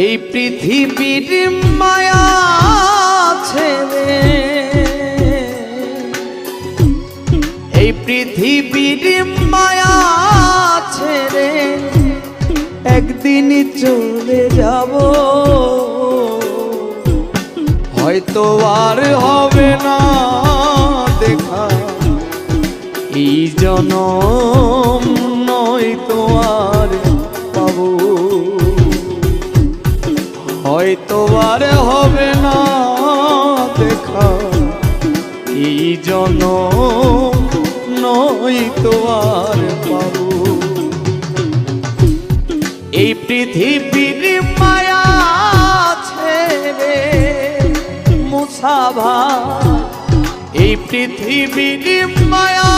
এই পৃথিবীর মায়া ছেড়ে, এই পৃথিবীর মায়া ছেড়ে একদিন চলে যাব, হয়তো আর হবে না দেখা এই জনম, নয়তো আর পাবো, হয়তো আর হবে না দেখা এই জনম, নয়তো আর পাবো। এই পৃথিবীর মায়া ছেড়ে মুসাভা, এই পৃথিবীর মায়া